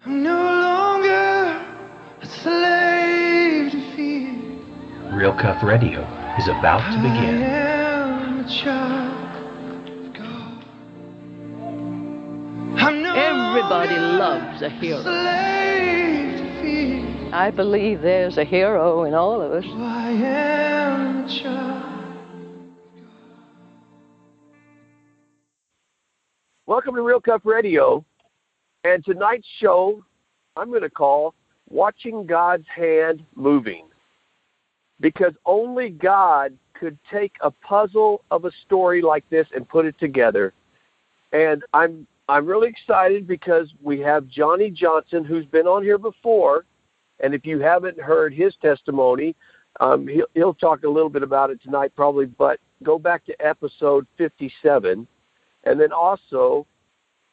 I'm no longer a slave to fear. Real Cuff Radio is about to begin. I am a child of God. I'm no Everybody longer loves a hero. slave to fear. I believe there's a hero in all of us. I am a child. Welcome to Real Cuff Radio, and tonight's show I'm going to call Watching God's Hand Moving, because only God could take a puzzle of a story like this and put it together. And I'm really excited because we have Johnny Johnson, who's been on here before, and if you haven't heard his testimony, he'll talk a little bit about it tonight probably, but go back to episode 57. And then also,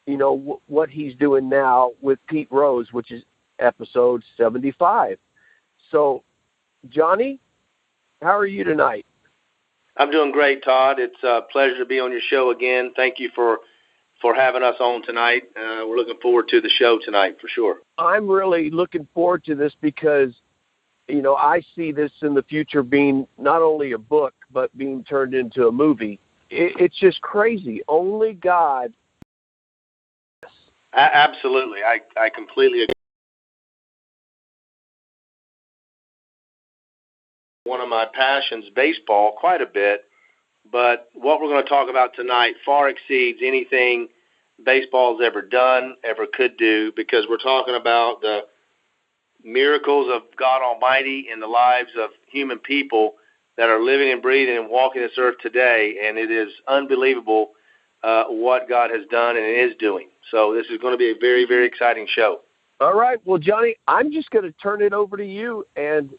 you know, what he's doing now with Pete Rose, which is episode 75. So, Johnny, how are you tonight? I'm doing great, Todd. It's a pleasure to be on your show again. Thank you for having us on tonight. We're looking forward to the show tonight for sure. I'm really looking forward to this because, you know, I see this in the future being not only a book, but being turned into a movie. It's just crazy. Only God. Absolutely. I completely agree. One of my passions, baseball, quite a bit, but what we're going to talk about tonight far exceeds anything baseball's ever done, ever could do, because we're talking about the miracles of God Almighty in the lives of human people that are living and breathing and walking this earth today, and it is unbelievable what God has done and is doing. So this is going to be a very, very exciting show. All right. Well, Johnny, I'm just going to turn it over to you and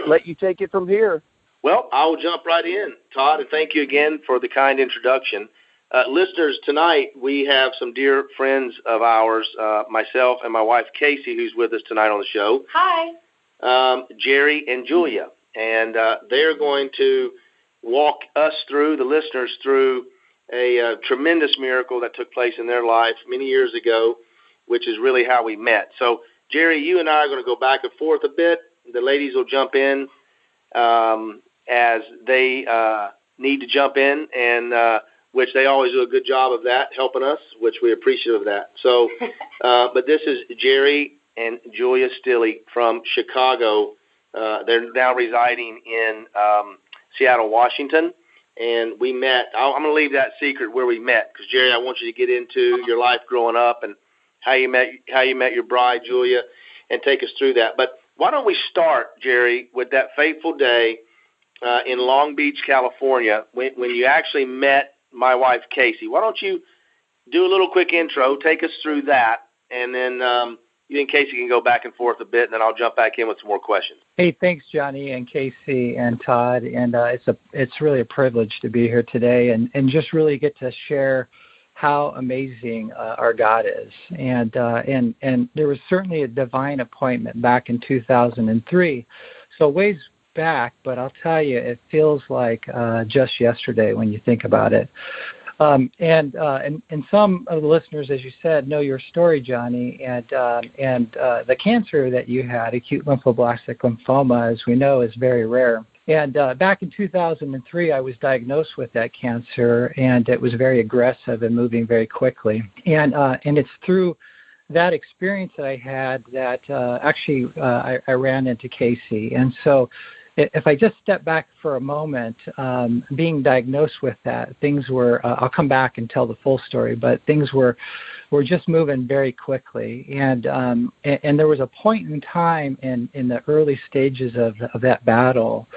let you take it from here. Well, I will jump right in, Todd, and thank you again for the kind introduction. Listeners, tonight we have some dear friends of ours, myself and my wife, Casey, who's with us tonight on the show. Hi. Jere and Julia. And they're going to walk us through, the listeners, through a tremendous miracle that took place in their life many years ago, which is really how we met. So, Jere, you and I are going to go back and forth a bit. The ladies will jump in as they need to jump in, and which they always do a good job of that, helping us, which we appreciate of that. So, but this is Jere and Julia Stille from Chicago. They're now residing in Seattle, Washington, and we met. I'm going to leave that secret where we met, because Jere, I want you to get into your life growing up and how you met your bride, Julia, and take us through that. But why don't we start, Jere, with that fateful day in Long Beach, California, when you actually met my wife, Casey. Why don't you do a little quick intro, take us through that, and then you and Casey can go back and forth a bit, and then I'll jump back in with some more questions. Hey, thanks, Johnny and Casey and Todd, and it's really a privilege to be here today and just really get to share how amazing our God is. And there was certainly a divine appointment back in 2003, so ways back, but I'll tell you, it feels like just yesterday when you think about it. And some of the listeners, as you said, know your story, Johnny, and the cancer that you had, acute lymphoblastic lymphoma, as we know, is very rare. And back in 2003, I was diagnosed with that cancer, and it was very aggressive and moving very quickly. And it's through that experience that I had that I ran into Casey. And so if I just step back for a moment, being diagnosed with that, things were, I'll come back and tell the full story, but things were just moving very quickly. And there was a point in time in the early stages of that battle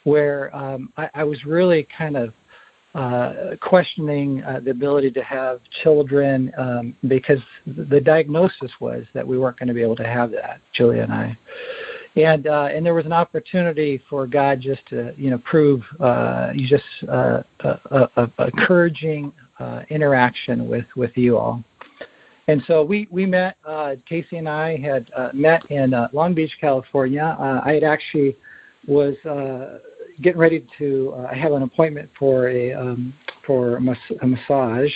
where I was really kind of questioning the ability to have children because the diagnosis was that we weren't going to be able to have that, Julia and I. And there was an opportunity for God just to, prove encouraging interaction with you all. And so we met, Casey and I had met in Long Beach, California. I had actually was getting ready to have an appointment for a massage.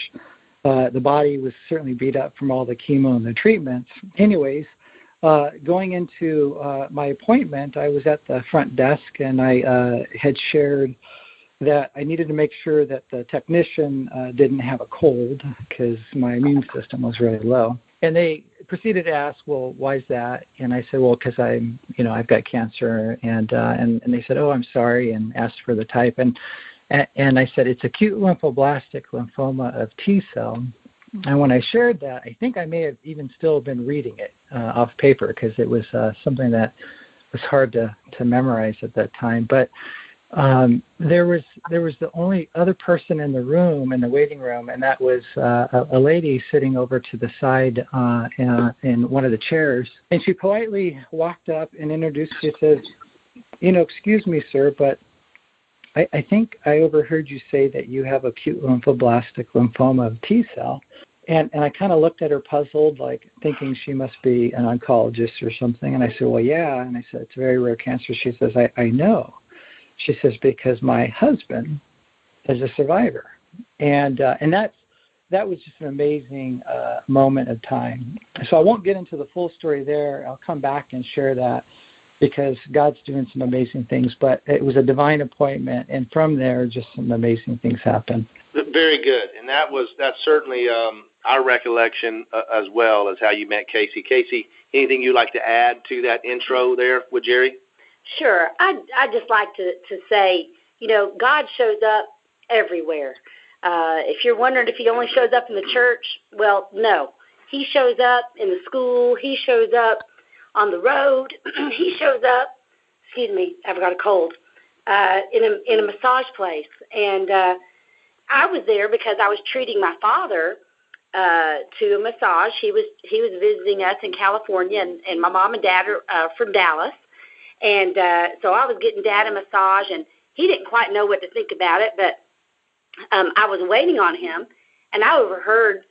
The body was certainly beat up from all the chemo and the treatments. Anyways, going into my appointment, I was at the front desk, and I had shared that I needed to make sure that the technician didn't have a cold because my immune system was really low. And they proceeded to ask, well, why is that? And I said, well, because I've got cancer. And they said, oh, I'm sorry, and asked for the type. And I said, it's acute lymphoblastic lymphoma of T cell. And when I shared that, I think I may have even still been reading it off paper because it was something that was hard to memorize at that time. But there was the only other person in the room, in the waiting room, and that was a lady sitting over to the side in one of the chairs. And she politely walked up and introduced me. She says, excuse me, sir, but I think I overheard you say that you have acute lymphoblastic lymphoma of T cell. And I kind of looked at her puzzled, like thinking she must be an oncologist or something. And I said, well, yeah. And I said, it's a very rare cancer. She says, I know. She says, because my husband is a survivor. And that was just an amazing moment of time. So I won't get into the full story there. I'll come back and share that because God's doing some amazing things. But it was a divine appointment. And from there, just some amazing things happened. Very good. And that's certainly our recollection as well as how you met Kayse. Kayse, anything you'd like to add to that intro there with Jere? Sure. I'd just like to say, God shows up everywhere. If you're wondering if he only shows up in the church, well, no. He shows up in the school. He shows up on the road. He shows up, I've got a cold, in a massage place. And I was there because I was treating my father to a massage. He was visiting us in California, and my mom and dad are from Dallas. And so I was getting Dad a massage, and he didn't quite know what to think about it, but I was waiting on him, and I overheard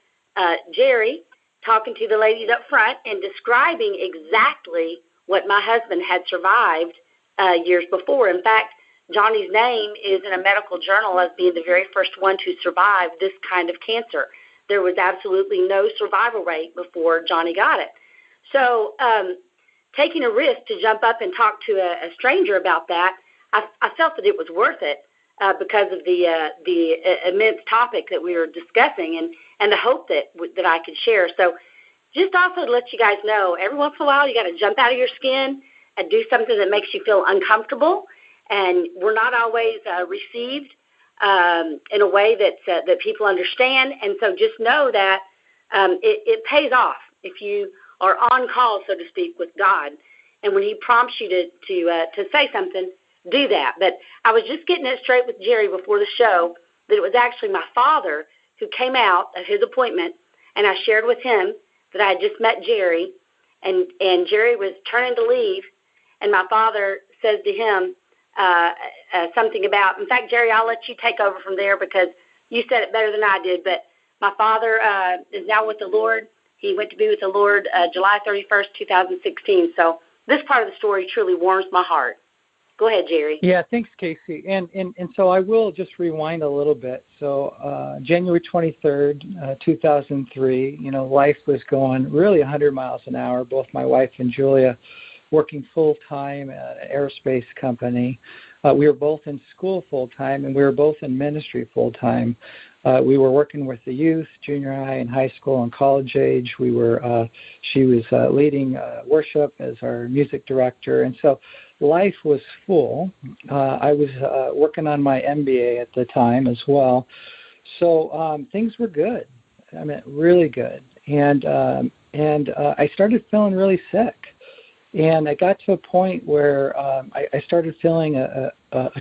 Jere talking to the ladies up front and describing exactly what my husband had survived years before. In fact, Johnny's name is in a medical journal as being the very first one to survive this kind of cancer. There was absolutely no survival rate before Johnny got it. So taking a risk to jump up and talk to a stranger about that, I felt that it was worth it because of the immense topic that we were discussing and the hope that I could share. So just also to let you guys know, every once in a while you got to jump out of your skin and do something that makes you feel uncomfortable. And we're not always received in a way that people understand. And so just know that it pays off if you are on call, so to speak, with God. And when he prompts you to say something, do that. But I was just getting it straight with Jere before the show that it was actually my father who came out of his appointment, and I shared with him that I had just met Jere, and Jere was turning to leave, and my father says to him something about, in fact, Jere, I'll let you take over from there because you said it better than I did, but my father is now with the Lord. He went to be with the Lord July 31st, 2016. So this part of the story truly warms my heart. Go ahead, Jere. Yeah, thanks, Kayse. And so I will just rewind a little bit. So January 23rd, 2003, life was going really 100 miles an hour. Both my wife and Julia working full-time at an aerospace company. We were both in school full-time, and we were both in ministry full-time. We were working with the youth, junior high and high school and college age. She was leading worship as our music director. And so life was full. I was working on my MBA at the time as well. So things were good. I mean, really good. And I started feeling really sick. And I got to a point where I started feeling a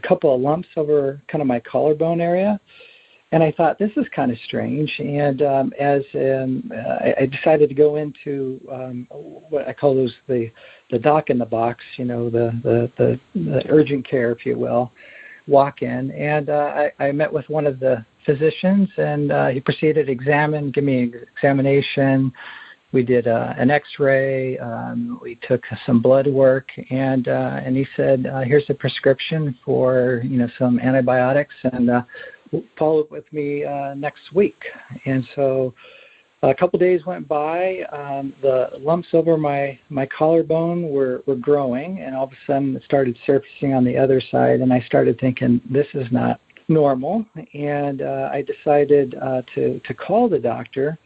couple of lumps over kind of my collarbone area. And I thought, this is kind of strange. And I decided to go into what I call those the doc in the box, the urgent care, if you will, walk in. And I met with one of the physicians, and he proceeded to give me an examination. We did an X-ray. We took some blood work, and he said, "Here's a prescription for some antibiotics, and follow up with me next week." And so A couple days went by. The lumps over my collarbone were growing, and all of a sudden it started surfacing on the other side, and I started thinking, this is not normal, and I decided to call the doctor.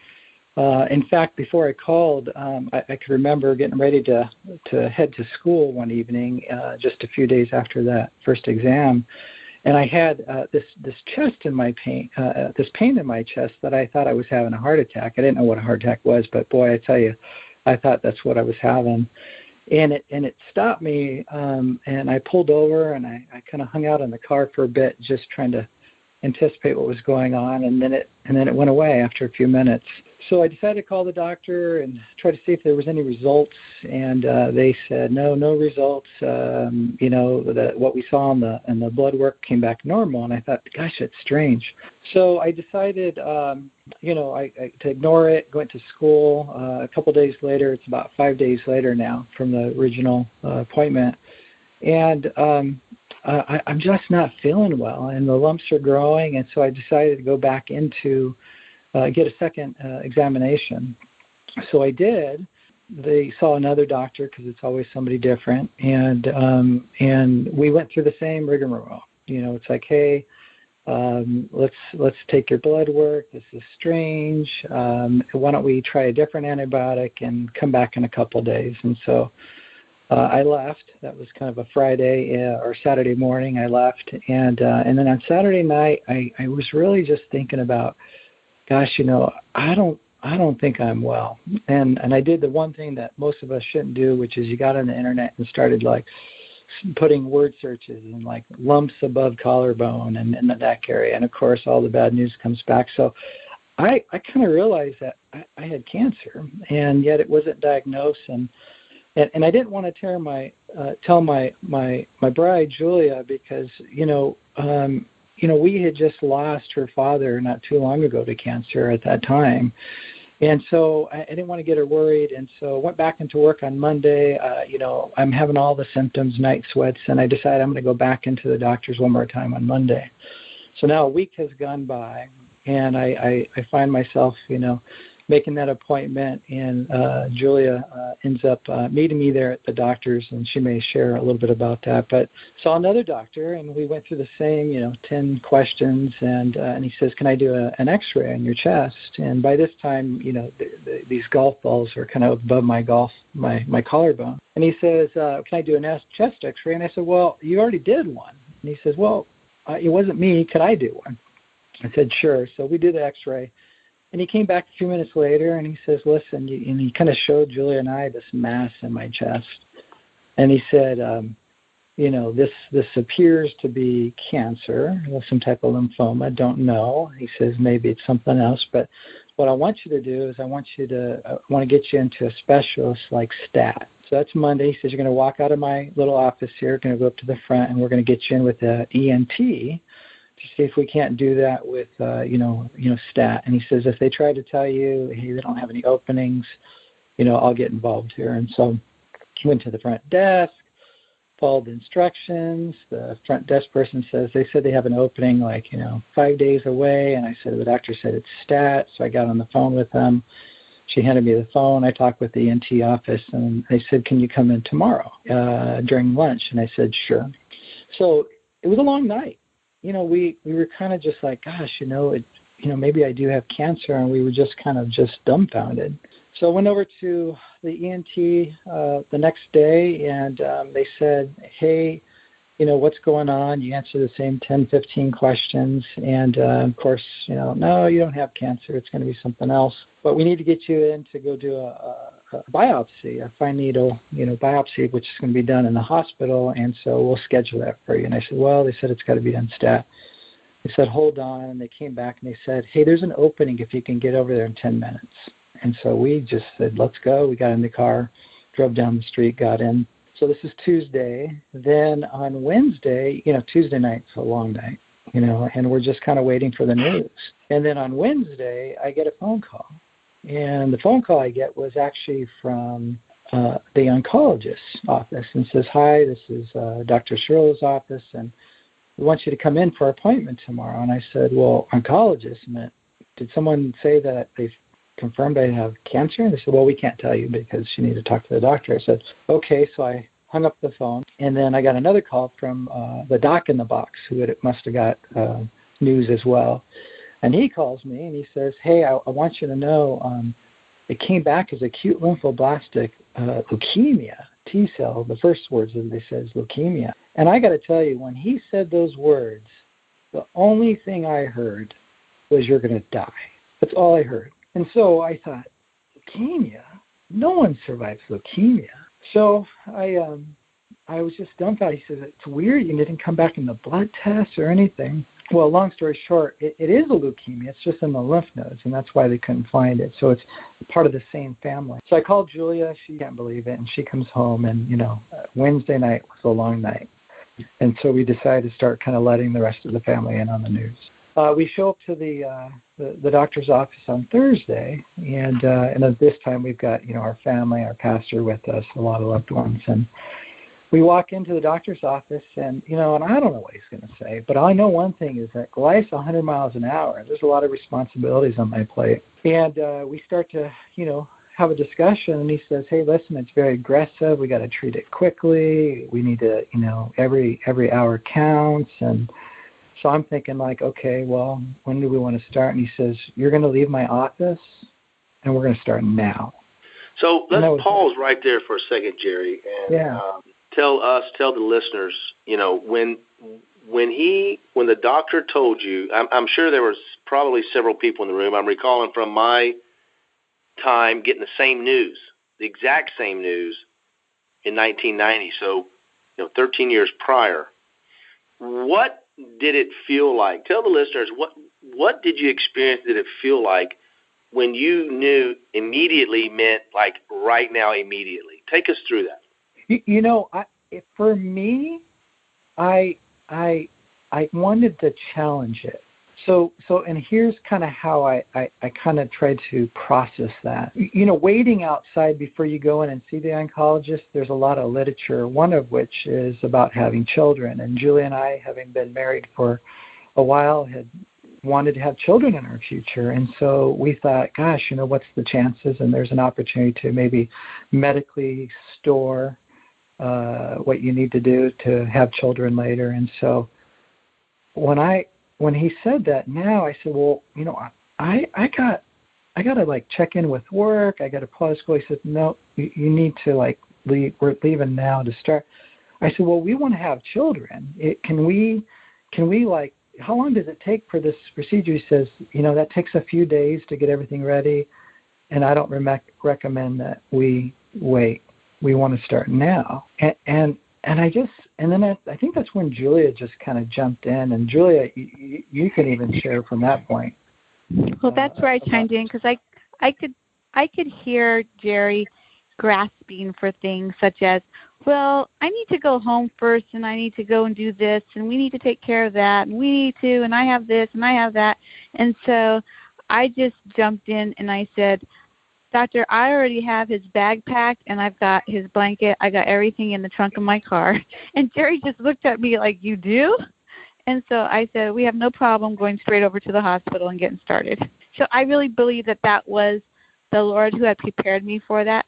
In fact, before I called, I could remember getting ready to head to school one evening, just a few days after that first exam, and I had this chest in my pain, this pain in my chest that I thought I was having a heart attack. I didn't know what a heart attack was, but boy, I tell you, I thought that's what I was having. And it stopped me, and I pulled over, and I kind of hung out in the car for a bit, just trying to anticipate what was going on, and then it went away after a few minutes. So I decided to call the doctor and try to see if there was any results, and they said no results. What we saw in the blood work came back normal, and I thought, gosh, that's strange. So I decided, to ignore it. Went to school. A couple days later, it's about 5 days later now from the original appointment, and I'm just not feeling well, and the lumps are growing, and so I decided to go back into get a second examination. So I did. They saw another doctor because it's always somebody different, and we went through the same rigmarole. It's like, hey, let's take your blood work. This is strange. Why don't we try a different antibiotic and come back in a couple days? And so I left. That was kind of a Friday or Saturday morning. I left, and then on Saturday night, I was really just thinking about, gosh, I don't think I'm well. And I did the one thing that most of us shouldn't do, which is you got on the internet and started like putting word searches and like lumps above collarbone and in the neck area, and of course all the bad news comes back. So I kind of realized that I had cancer, and yet it wasn't diagnosed, and I didn't want to tell my bride Julia, because we had just lost her father not too long ago to cancer at that time, and so I didn't want to get her worried, and so I went back into work on Monday. I'm having all the symptoms, night sweats, and I decided I'm going to go back into the doctor's one more time on Monday. So now a week has gone by, and I find myself making that appointment, and Julia ends up meeting me there at the doctor's, and she may share a little bit about that. But saw another doctor, and we went through the same, 10 questions, and he says, can I do an X-ray on your chest? And by this time, these golf balls are kind of above my collarbone. And he says, can I do a chest X-ray? And I said, well, you already did one. And he says, well, it wasn't me. Could I do one? I said, sure. So we did the X-ray. And he came back a few minutes later, and he says, listen, and he kind of showed Julia and I this mass in my chest. And he said, this appears to be cancer, some type of lymphoma. Don't know. He says, maybe it's something else. But what I want you to do is I want to get you into a specialist like stat. So that's Monday. He says, you're going to walk out of my little office here, going to go up to the front, and we're going to get you in with an ENT, to see if we can't do that with, stat. And he says, if they try to tell you, hey, they don't have any openings, I'll get involved here. And so went to the front desk, followed the instructions. The front desk person says, they said they have an opening 5 days away. And I said, the doctor said it's stat. So I got on the phone with them. She handed me the phone. I talked with the ENT office, and they said, can you come in tomorrow during lunch? And I said, sure. So it was a long night. We were kind of just like, gosh, maybe I do have cancer, and we were just kind of just dumbfounded. So I went over to the ENT the next day, and they said, hey, what's going on? You answer the same 10, 15 questions, and of course, no, you don't have cancer. It's going to be something else. But we need to get you in to go do a biopsy, a fine needle, biopsy, which is going to be done in the hospital, and so we'll schedule that for you. And I said, well, they said it's got to be done stat. They said, hold on, and they came back and they said, hey, there's an opening if you can get over there in 10 minutes. And so we just said, let's go. We got in the car, drove down the street, got in. So this is Tuesday. Then on Wednesday, Tuesday night's a long night, and we're just kind of waiting for the news. And then on Wednesday, I get a phone call. And the phone call I get was actually from the oncologist's office, and says, hi, this is Dr. Sherrill's office, and we want you to come in for an appointment tomorrow. And I said, well, oncologist, did someone say that they've confirmed I have cancer? And they said, well, we can't tell you because you need to talk to the doctor. I said, okay. So I hung up the phone, and then I got another call from the doc in the box who must have got news as well. And he calls me, and he says, hey, I want you to know it came back as acute lymphoblastic leukemia, T-cell. The first words that they said is leukemia. And I got to tell you, when he said those words, the only thing I heard was you're going to die. That's all I heard. And so I thought, leukemia? No one survives leukemia. So I was just dumbfounded. He says, it's weird. You didn't come back in the blood test or anything. Well, long story short, it is a leukemia. It's just in the lymph nodes, and that's why they couldn't find it. So it's part of the same family. So I called Julia. She can't believe it, and she comes home, and, Wednesday night was a long night. And so we decided to start kind of letting the rest of the family in on the news. We show up to the doctor's office on Thursday, and at this time we've got, our family, our pastor with us, a lot of loved ones, and we walk into the doctor's office, and, and I don't know what he's going to say, but I know one thing is that life's 100 miles an hour. There's a lot of responsibilities on my plate. And we start to, have a discussion, and he says, hey, listen, it's very aggressive. We got to treat it quickly. We need to, every hour counts. And so I'm thinking like, okay, well, when do we want to start? And he says, you're going to leave my office, and we're going to start now. So let's pause right there for a second, Jere, and tell the listeners, when the doctor told you, I'm sure there was probably several people in the room. I'm recalling from my time getting the same news, the exact same news in 1990. So, 13 years prior. What did it feel like? Tell the listeners, what did you experience? Did it feel like when you knew immediately meant like right now, immediately? Take us through that. For me, I wanted to challenge it. So, and here's kind of how I kind of tried to process that. Waiting outside before you go in and see the oncologist, there's a lot of literature, one of which is about having children. And Julia and I, having been married for a while, had wanted to have children in our future. And so we thought, gosh, what's the chances? And there's an opportunity to maybe medically store what you need to do to have children later. And so when he said that now, I said, well, I got to like check in with work. I got to pause school. He said, no, you need to leave. We're leaving now to start. I said, well, we want to have children. Can we how long does it take for this procedure? He says, that takes a few days to get everything ready. And I don't recommend that we wait. We want to start now. And I think that's when Julia just kind of jumped in. And Julia, you can even share from that point. Well, that's where I chimed in because I could hear Jere grasping for things such as, well, I need to go home first, and I need to go and do this, and we need to take care of that, and we need to, and I have this, and I have that. And so I just jumped in and I said, Doctor, I already have his bag packed, and I've got his blanket. I got everything in the trunk of my car. And Jere just looked at me like, you do? And so I said, we have no problem going straight over to the hospital and getting started. So I really believe that was the Lord who had prepared me for that.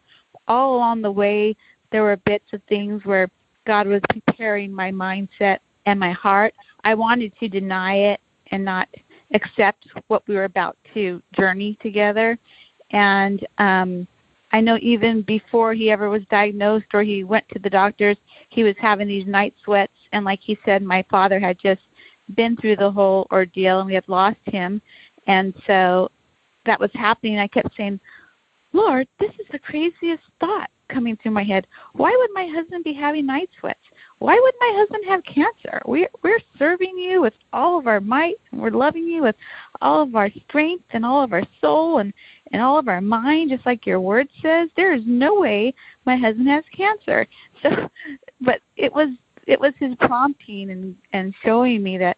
All along the way, there were bits of things where God was preparing my mindset and my heart. I wanted to deny it and not accept what we were about to journey together. And I know even before he ever was diagnosed or he went to the doctors, he was having these night sweats. And like he said, my father had just been through the whole ordeal, and we had lost him. And so that was happening. I kept saying, Lord, this is the craziest thought coming through my head. Why would my husband be having night sweats? Why would my husband have cancer? We're serving you with all of our might, and we're loving you with all of our strength and all of our soul and all of our mind, just like your word says. There is no way my husband has cancer. So, but it was his prompting and showing me that,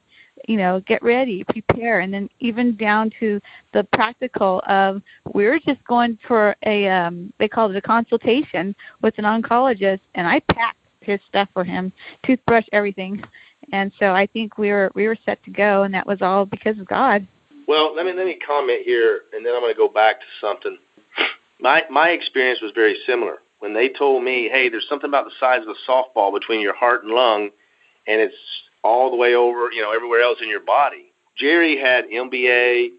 get ready, prepare, and then even down to the practical of we were just going for they called it a consultation with an oncologist, and I packed his stuff for him, toothbrush, everything. And so I think we were set to go, and that was all because of God. Well, let me comment here, and then I'm going to go back to something. My experience was very similar. When they told me, hey, there's something about the size of a softball between your heart and lung, and it's all the way over, everywhere else in your body. Jere had MBA,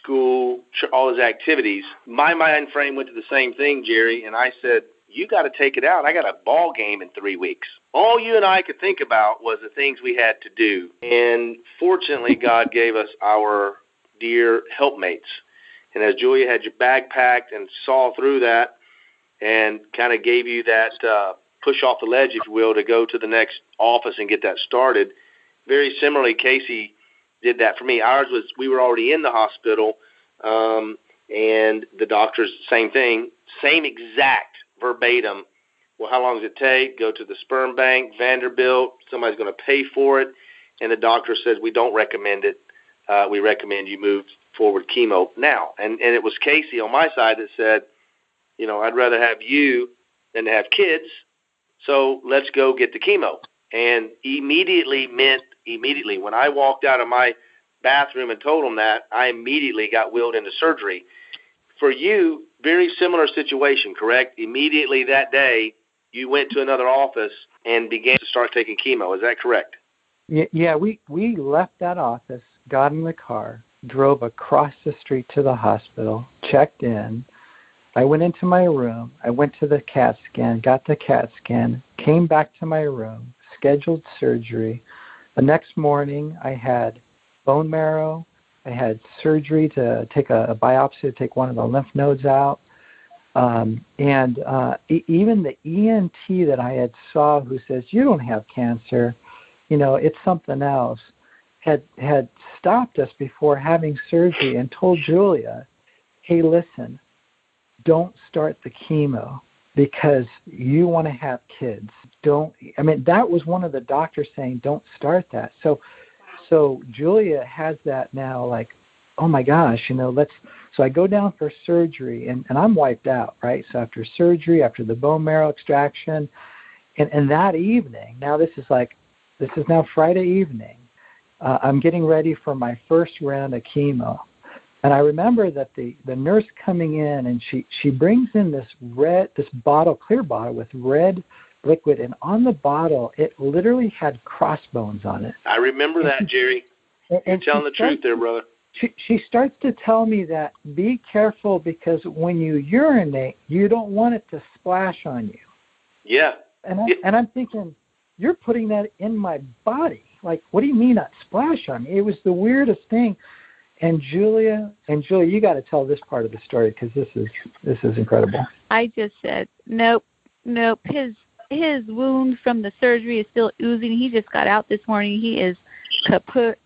school, all his activities. My mind frame went to the same thing, Jere, and I said, you got to take it out. I got a ball game in 3 weeks. All you and I could think about was the things we had to do. And fortunately, God gave us our dear helpmates. And as Julia had your bag packed and saw through that and kind of gave you that push off the ledge, if you will, to go to the next office and get that started, very similarly, Kayse did that for me. Ours was, we were already in the hospital, and the doctors, same thing, same exact verbatim. Well, how long does it take? Go to the sperm bank, Vanderbilt, somebody's going to pay for it, and the doctor says, we don't recommend it. We recommend you move forward chemo now. And it was Kayse on my side that said, I'd rather have you than to have kids, so let's go get the chemo. And immediately meant immediately. When I walked out of my bathroom and told them that, I immediately got wheeled into surgery. For you, very similar situation, correct? Immediately that day, you went to another office and began to start taking chemo. Is that correct? Yeah, we left that office, got in the car, drove across the street to the hospital, checked in. I went into my room. I went to the CAT scan, got the CAT scan, came back to my room, scheduled surgery. The next morning, I had bone marrow. I had surgery to take a biopsy to take one of the lymph nodes out. Even the ENT that I had saw who says, you don't have cancer, it's something else, had stopped us before having surgery and told Julia, hey, listen, don't start the chemo because you want to have kids. That was one of the doctors saying, don't start that. So Julia has that now, like, oh my gosh, so I go down for surgery and I'm wiped out, right? So after surgery, after the bone marrow extraction, and that evening, now this is now Friday evening, I'm getting ready for my first round of chemo. And I remember that the nurse coming in and she brings in this bottle, clear bottle with red liquid, and on the bottle it literally had crossbones on it. I remember that, Jere. You're telling the truth there, brother. She starts to tell me that be careful because when you urinate, you don't want it to splash on you. Yeah. And I'm thinking, you're putting that in my body. Like, what do you mean not splash on me? It was the weirdest thing. And Julia, you got to tell this part of the story because this is incredible. I just said, nope. His wound from the surgery is still oozing. He just got out this morning. He is kaput.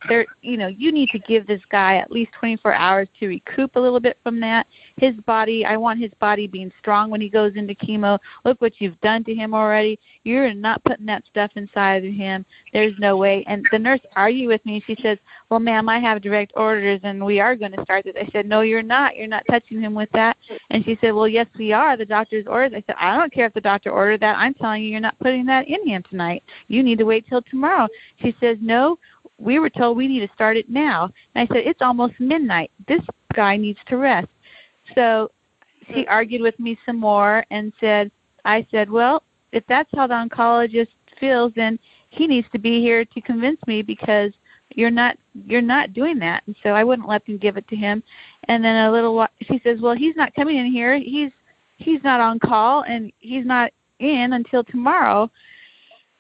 You need to give this guy at least 24 hours to recoup a little bit from that. His body, I want his body being strong when he goes into chemo. Look what you've done to him already. You're not putting that stuff inside of him. There's no way. And the nurse argued with me. She says, well, ma'am, I have direct orders, and we are going to start this. I said, no, you're not. You're not touching him with that. And she said, well, yes, we are. The doctor's orders. I said, I don't care if the doctor ordered that. I'm telling you, you're not putting that in him tonight. You need to wait till tomorrow. She says, no, we were told we need to start it now. And I said, it's almost midnight. This guy needs to rest. So she argued with me some more and I said, well, if that's how the oncologist feels, then he needs to be here to convince me because you're not doing that. And so I wouldn't let them give it to him. And then a little while, she says, well, he's not coming in here. He's not on call and he's not in until tomorrow.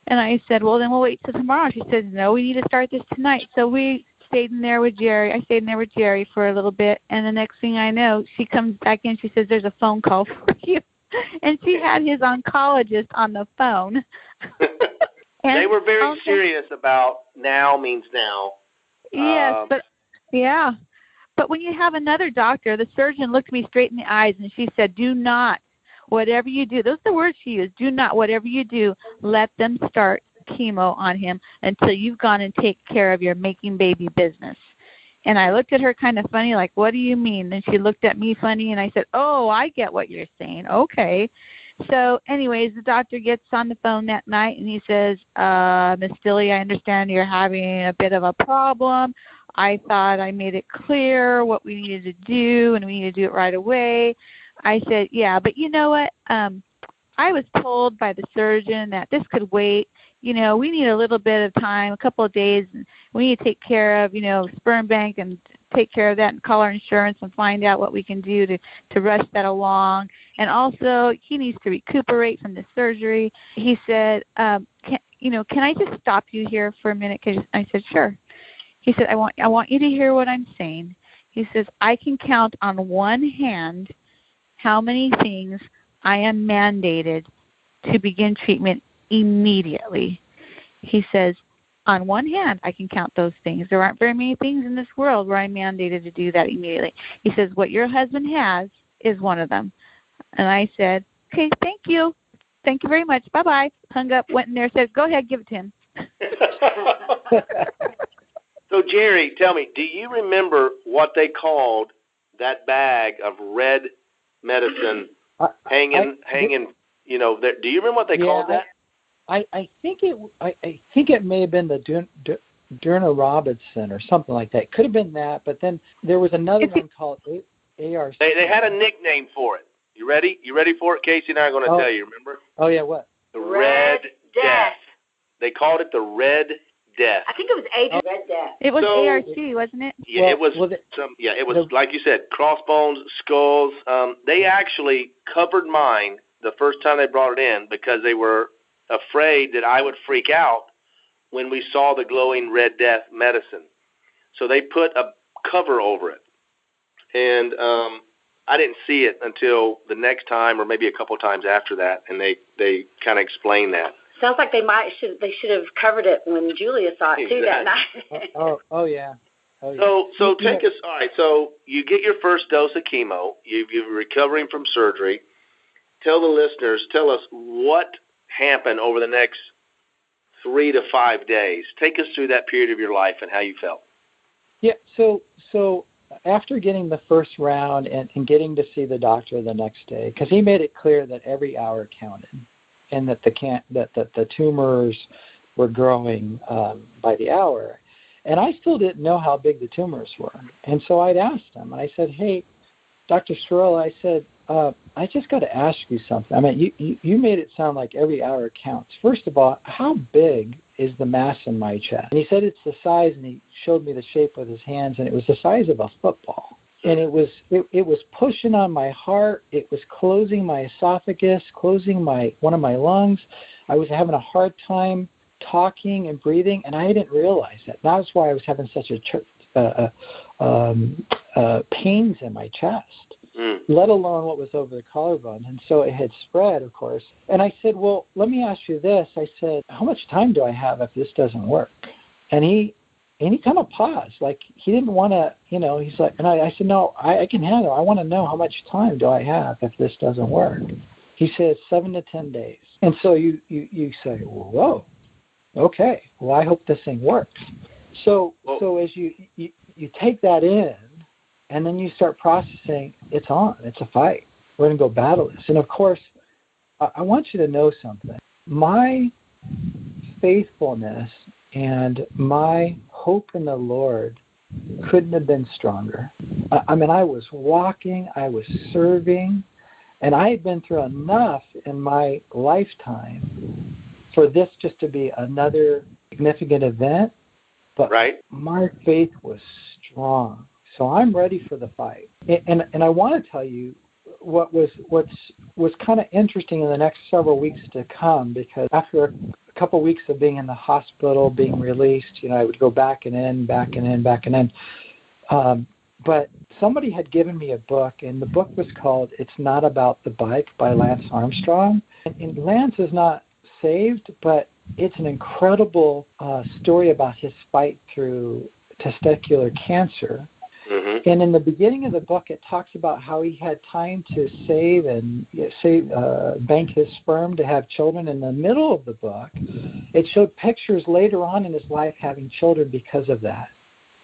And I said, well, then we'll wait till tomorrow. She said, no, we need to start this tonight. So we stayed in there with Jere. I stayed in there with Jere for a little bit. And the next thing I know, she comes back in. She says, there's a phone call for you. And she had his oncologist on the phone. They were very serious about now means now. Yes, but when you have another doctor, the surgeon looked me straight in the eyes and she said, do not, whatever you do, those are the words she used, do not, whatever you do, let them start chemo on him until you've gone and take care of your making baby business. And I looked at her kind of funny, like, what do you mean? And she looked at me funny, and I said, oh, I get what you're saying. Okay. So anyways, the doctor gets on the phone that night, and he says, Miss Stille, I understand you're having a bit of a problem. I thought I made it clear what we needed to do, and we needed to do it right away. I said, yeah, but you know what? I was told by the surgeon that this could wait. We need a little bit of time, a couple of days. And we need to take care of, sperm bank and take care of that and call our insurance and find out what we can do to rush that along. And also, he needs to recuperate from the surgery. He said, can I just stop you here for a minute? 'Cause I said, sure. He said, I want you to hear what I'm saying. He says, I can count on one hand how many things I am mandated to begin treatment immediately. He says, on one hand, I can count those things. There aren't very many things in this world where I'm mandated to do that immediately. He says, what your husband has is one of them. And I said, okay, thank you. Thank you very much. Bye-bye. Hung up, went in there, said, go ahead, give it to him. So, Jere, tell me, do you remember what they called that bag of red medicine hanging? There? Do you remember what they called that? I think it may have been the Durna Robinson or something like that. It could have been that, but then there was another one called ARC. They had a nickname for it. You ready? You ready for it? Casey and I are going to tell you, remember? Oh, yeah, what? The Red Death. They called it the Red Death. I think it was Red Death. It was ARC, wasn't it? Yeah, it was like you said, crossbones, skulls. They actually covered mine the first time they brought it in because they were afraid that I would freak out when we saw the glowing Red Death medicine. So they put a cover over it. And I didn't see it until the next time or maybe a couple times after that, and they kind of explained that. Sounds like they should have covered it when Julia saw it too that night. Oh yeah. So take us. All right. So you get your first dose of chemo. You're recovering from surgery. Tell us what happened over the next 3 to 5 days. Take us through that period of your life and how you felt. Yeah. So after getting the first round and getting to see the doctor the next day, because he made it clear that every hour counted, and that the tumors were growing by the hour. And I still didn't know how big the tumors were. And so I'd asked him, and I said, hey, Dr. Stroll, I said, I just got to ask you something. I mean, you made it sound like every hour counts. First of all, how big is the mass in my chest? And he said it's the size, and he showed me the shape with his hands, and it was the size of a football. And it was pushing on my heart. It was closing my esophagus, closing one of my lungs. I was having a hard time talking and breathing, and I didn't realize that. That's why I was having such pains in my chest, let alone what was over the collarbone. And so it had spread, of course. And I said, well, let me ask you this. I said, how much time do I have if this doesn't work? And he kind of paused, like he didn't want to, he's like, and I said, no, I can handle it. I want to know how much time do I have if this doesn't work. He said 7 to 10 days. And so you say, whoa, okay, well, I hope this thing works. So as you take that in, and then you start processing, it's on, it's a fight. We're going to go battle this. And of course, I want you to know something. My faithfulness and my hope in the Lord couldn't have been stronger. I mean, I was walking, I was serving, and I had been through enough in my lifetime for this just to be another significant event. But my faith was strong. So I'm ready for the fight. And I want to tell you what was kind of interesting in the next several weeks to come, because after a couple of weeks of being in the hospital, being released, I would go back and in. But somebody had given me a book, and the book was called It's Not About the Bike by Lance Armstrong. And Lance is not saved, but it's an incredible story about his fight through testicular cancer. Mm-hmm. And in the beginning of the book, it talks about how he had time to bank his sperm to have children. In the middle of the book, it showed pictures later on in his life having children because of that.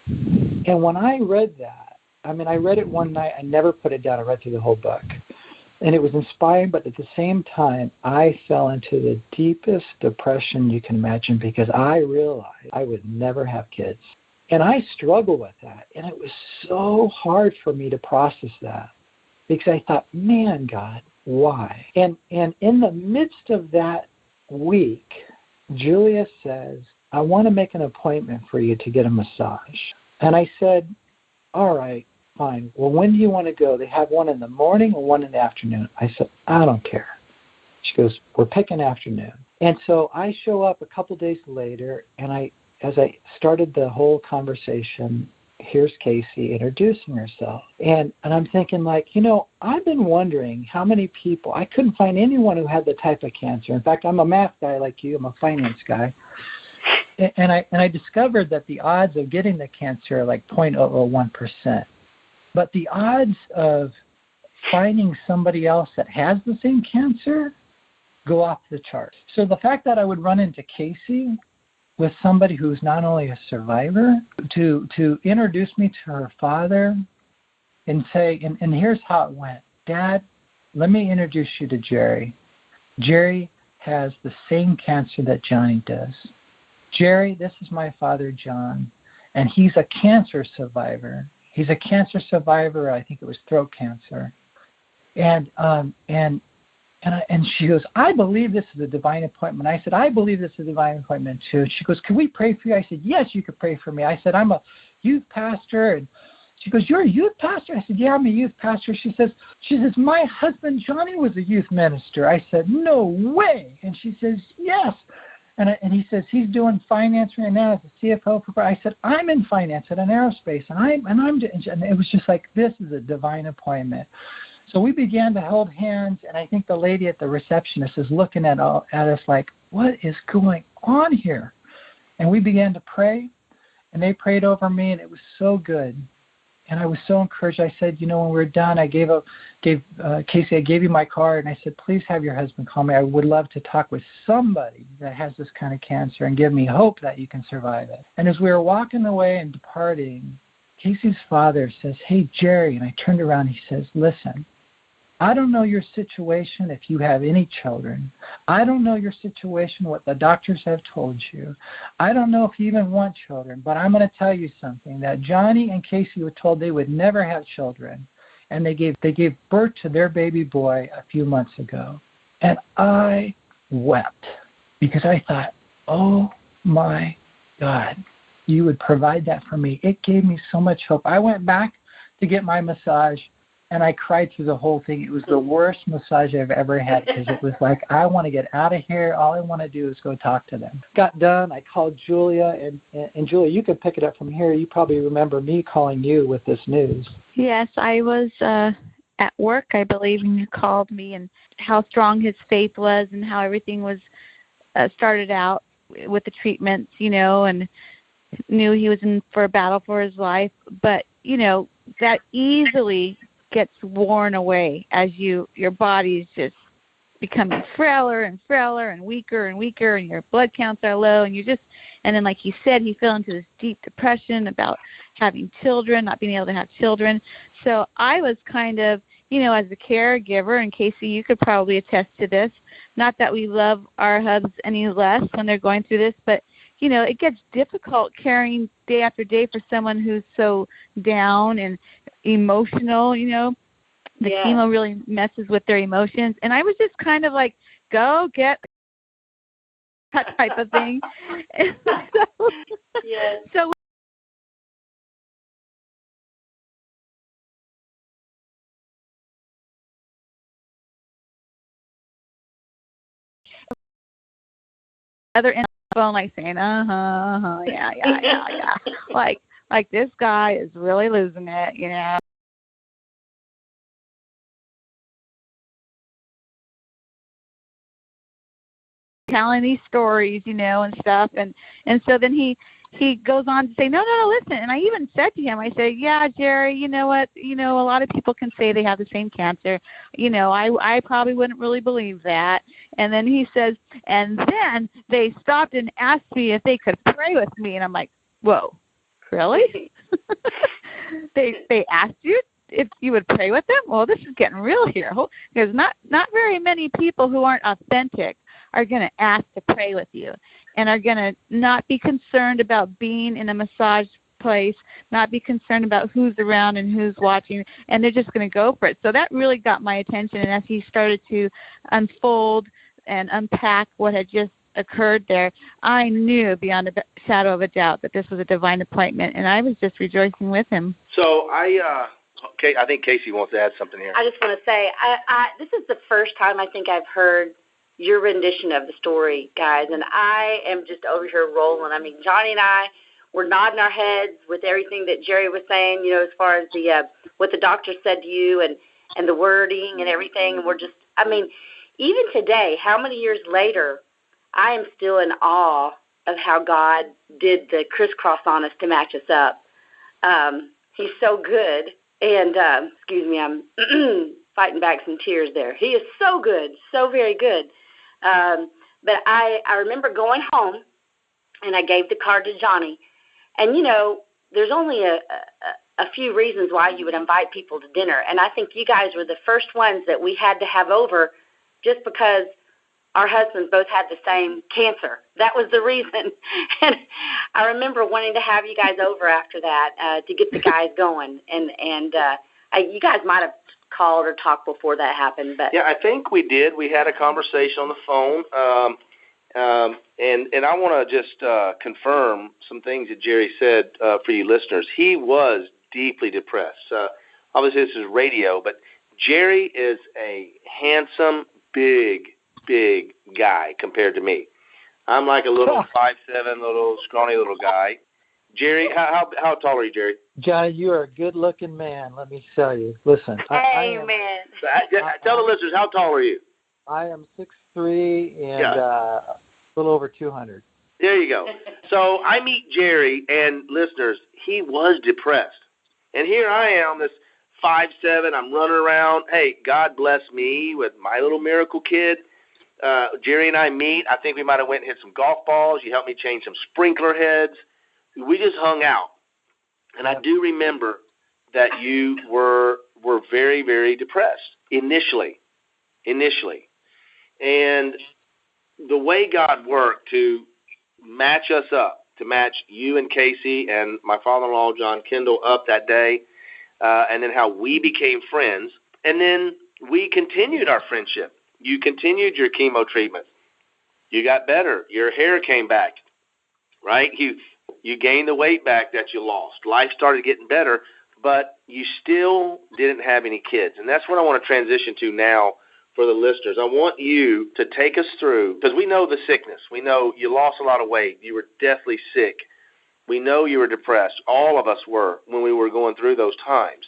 And when I read that, I read it one night. I never put it down. I read through the whole book. And it was inspiring, but at the same time, I fell into the deepest depression you can imagine, because I realized I would never have kids. And I struggle with that. And it was so hard for me to process that because I thought, man, God, why? And in the midst of that week, Julia says, I want to make an appointment for you to get a massage. And I said, all right, fine. Well, when do you want to go? They have one in the morning or one in the afternoon. I said, I don't care. She goes, we're picking afternoon. And so I show up a couple days later, and as I started the whole conversation, here's Kayse introducing herself. And I'm thinking, like, I've been wondering how many people, I couldn't find anyone who had the type of cancer. In fact, I'm a math guy like you. I'm a finance guy. And I discovered that the odds of getting the cancer are like 0.001%. But the odds of finding somebody else that has the same cancer go off the charts. So the fact that I would run into Kayse with somebody who's not only a survivor, to introduce me to her father and say, and here's how it went. Dad, let me introduce you to Jere. Jere has the same cancer that Johnny does. Jere, this is my father, John, and he's a cancer survivor. He's a cancer survivor. I think it was throat cancer. And she goes, I believe this is a divine appointment. I said, I believe this is a divine appointment too. She goes, can we pray for you? I said, yes, you could pray for me. I said, I'm a youth pastor. And she goes, you're a youth pastor? I said, yeah, I'm a youth pastor. She says, my husband Johnny was a youth minister. I said, no way. And she says, yes. And he says, he's doing finance right now as a CFO. I said, I'm in finance at an aerospace. And it was just like, this is a divine appointment. So we began to hold hands, and I think the lady at the receptionist is looking at us like, what is going on here? And we began to pray, and they prayed over me, and it was so good. And I was so encouraged. I said, when we were done, I gave Kayse, I gave you my card, and I said, please have your husband call me. I would love to talk with somebody that has this kind of cancer and give me hope that you can survive it. And as we were walking away and departing, Kayse's father says, hey, Jere, and I turned around, he says, listen, I don't know your situation if you have any children. I don't know your situation, what the doctors have told you. I don't know if you even want children, but I'm going to tell you something, that Johnny and Kayse were told they would never have children, and they gave birth to their baby boy a few months ago. And I wept because I thought, oh my God, you would provide that for me. It gave me so much hope. I went back to get my massage, and I cried through the whole thing. It was the worst massage I've ever had because it was like, I want to get out of here. All I want to do is go talk to them. Got done. I called Julia, and Julia, you can pick it up from here. You probably remember me calling you with this news. Yes, I was at work, I believe, and you called me, and how strong his faith was and how everything was started out with the treatments, and knew he was in for a battle for his life. But, that easily gets worn away as your body's just becoming frailer and frailer and weaker, and your blood counts are low, and then like he said, he fell into this deep depression about having children, not being able to have children. So I was kind of, as a caregiver, and Kayse, you could probably attest to this, not that we love our hubs any less when they're going through this, but it gets difficult carrying day after day for someone who's so down and emotional, the chemo really messes with their emotions. And I was just kind of like, go get that type of thing. So other end of the phone, like saying, yeah. like this guy is really losing it, telling these stories, and stuff. And so then he goes on to say, no, listen. And I even said to him, I said, yeah, Jere, you know what? A lot of people can say they have the same cancer. I probably wouldn't really believe that. And then he says, and then they stopped and asked me if they could pray with me. And I'm like, whoa, really? They asked you if you would pray with them? Well, this is getting real here. There's not very many people who aren't authentic are going to ask to pray with you and are going to not be concerned about being in a massage place, not be concerned about who's around and who's watching, and they're just going to go for it. So that really got my attention. And as he started to unfold and unpack what had just occurred there, I knew beyond a shadow of a doubt that this was a divine appointment, and I was just rejoicing with him. So I think Casey wants to add something here. I just want to say, this is the first time I think I've heard your rendition of the story, guys, and I am just over here rolling. I mean, Johnny and I were nodding our heads with everything that Jere was saying, as far as the what the doctor said to you and the wording and everything. And we're just, I mean, even today, how many years later, I am still in awe of how God did the crisscross on us to match us up. He's so good. And, excuse me, I'm fighting back some tears there. He is so good, so very good. But I remember going home, and I gave the card to Johnny. And, there's only a few reasons why you would invite people to dinner. And I think you guys were the first ones that we had to have over just because our husbands both had the same cancer. That was the reason. And I remember wanting to have you guys over after that to get the guys going. And you guys might have called or talked before that happened. But yeah, I think we did. We had a conversation on the phone. And I want to just confirm some things that Jere said for you listeners. He was deeply depressed. Obviously, this is radio, but Jere is a handsome, big guy compared to me. I'm like a little 5'7", little scrawny little guy. Jere, how tall are you, Jere? Johnny, you are a good-looking man, let me tell you. Listen. Amen. Tell the listeners, how tall are you? I am 6'3" and a little over 200. There you go. So I meet Jere, and listeners, he was depressed. And here I am, this 5'7", I'm running around. Hey, God bless me with my little miracle kid. Jere and I meet. I think we might have went and hit some golf balls. You helped me change some sprinkler heads. We just hung out. And I do remember that you were very, very depressed initially. And the way God worked to match us up, to match you and Casey and my father-in-law, John Kendall, up that day, and then how we became friends, and then we continued our friendship. You continued your chemo treatment. You got better. Your hair came back, right? You gained the weight back that you lost. Life started getting better, but you still didn't have any kids. And that's what I want to transition to now for the listeners. I want you to take us through, because we know the sickness. We know you lost a lot of weight. You were deathly sick. We know you were depressed. All of us were when we were going through those times.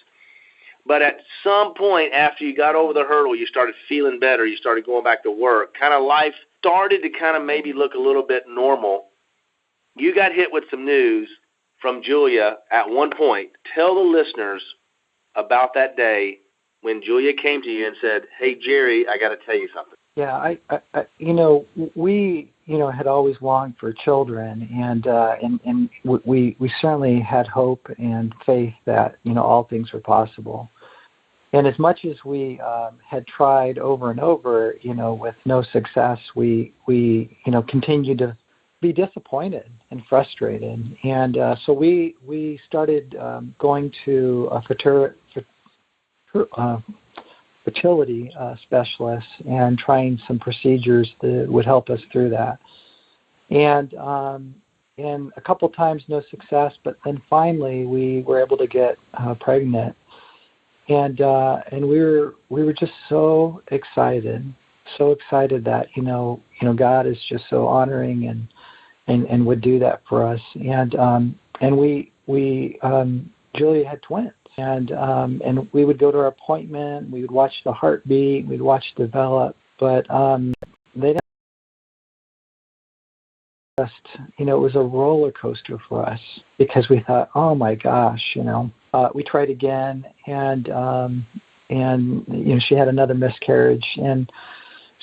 But at some point after you got over the hurdle, you started feeling better. You started going back to work. Kind of life started to kind of maybe look a little bit normal. You got hit with some news from Julia at one point. Tell the listeners about that day when Julia came to you and said, "Hey, Jere, I got to tell you something." Yeah, I we had always longed for children, and we certainly had hope and faith that all things were possible. And as much as we had tried over and over, with no success, we continued to be disappointed and frustrated. And so we started going to a fertility specialist and trying some procedures that would help us through that. And a couple times no success, but then finally we were able to get pregnant. And we were just so excited that God is just so honoring and would do that for us. And we Julia had twins. And we would go to our appointment. We would watch the heartbeat. We'd watch develop. But they didn't just, it was a roller coaster for us because we thought, oh my gosh, we tried again, and she had another miscarriage, and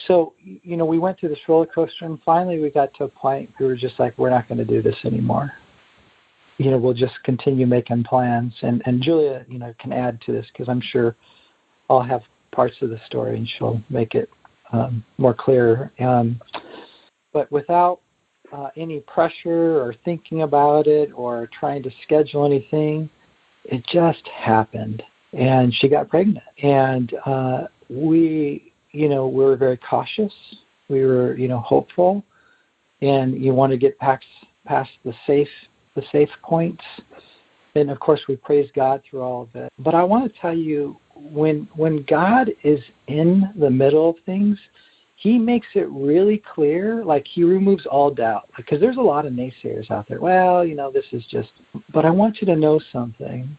so we went through this roller coaster, and finally we got to a point we were just like, we're not going to do this anymore. We'll just continue making plans. And Julia, can add to this because I'm sure I'll have parts of the story and she'll make it more clear. But without any pressure or thinking about it or trying to schedule anything. It just happened, and she got pregnant. And we were very cautious. We were, hopeful, and you want to get past the safe points. And of course, we praise God through all of it. But I want to tell you, when God is in the middle of things, He makes it really clear, like He removes all doubt. Because there's a lot of naysayers out there. Well, this is just... But I want you to know something,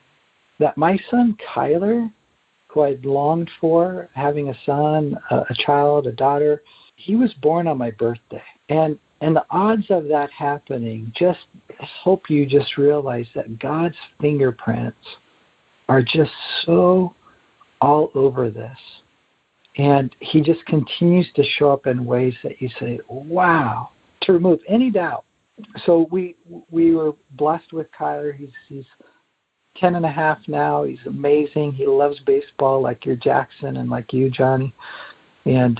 that my son, Kyler, who I'd longed for, having a son, a child, a daughter, he was born on my birthday. And the odds of that happening, I hope you just realize that God's fingerprints are just so all over this. And He just continues to show up in ways that you say, wow, to remove any doubt. So we were blessed with Kyler. He's 10 and a half now. He's amazing. He loves baseball like your Jackson and like you, Johnny. And,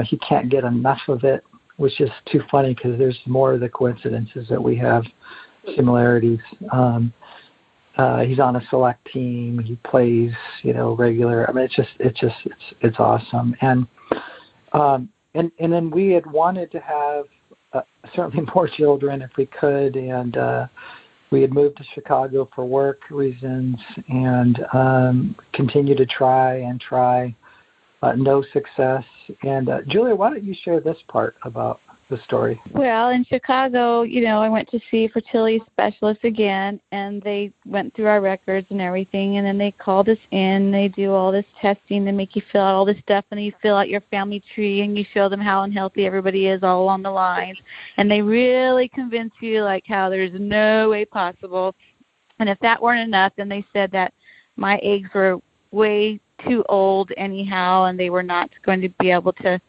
he can't get enough of it, which is too funny because there's more of the coincidences that we have similarities. He's on a select team. He plays, regular. I mean, it's awesome. And then we had wanted to have certainly more children if we could. And we had moved to Chicago for work reasons and continue to try. No success. And Julia, why don't you share this part about the story? Well, in Chicago, I went to see a fertility specialist again, and they went through our records and everything, and then they called us in. They do all this testing. They make you fill out all this stuff, and you fill out your family tree, and you show them how unhealthy everybody is all along the lines. And they really convince you, like, how there's no way possible. And if that weren't enough, then they said that my eggs were way too old anyhow, and they were not going to be able to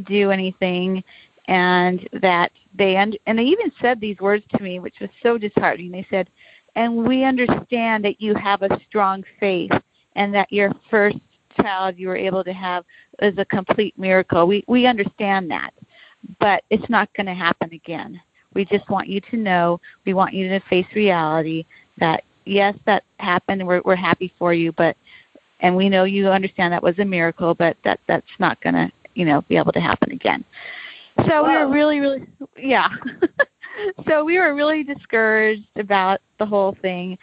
do anything, and that they even said these words to me, which was so disheartening. They said, and we understand that you have a strong faith and that your first child you were able to have is a complete miracle. We understand that, but it's not going to happen again. We just want you to know, we want you to face reality that yes, that happened, we're happy for you, and we know you understand that was a miracle, but that's not going to, be able to happen again. So we were really, yeah. So we were really discouraged about the whole thing.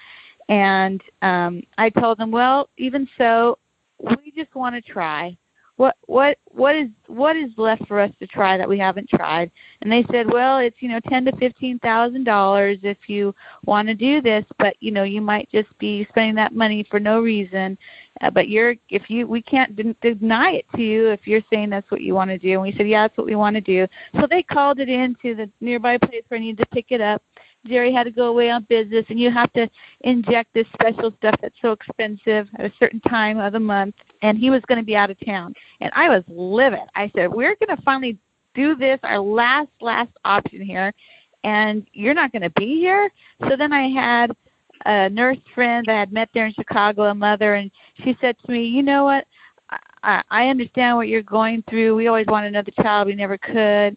And I told them, well, even so, we just want to try. What is left for us to try that we haven't tried? And they said, well, it's $10,000 to $15,000 if you want to do this, but you might just be spending that money for no reason. But we can't deny it to you if you're saying that's what you want to do. And we said, yeah, that's what we want to do. So they called it in to the nearby place where I needed to pick it up. Jere had to go away on business, and you have to inject this special stuff that's so expensive at a certain time of the month, and he was going to be out of town. And I was livid. I said, we're going to finally do this, our last option here, and you're not going to be here? So then I had a nurse friend that I had met there in Chicago, a mother, and she said to me, you know what, I understand what you're going through. We always wanted another child. We never could.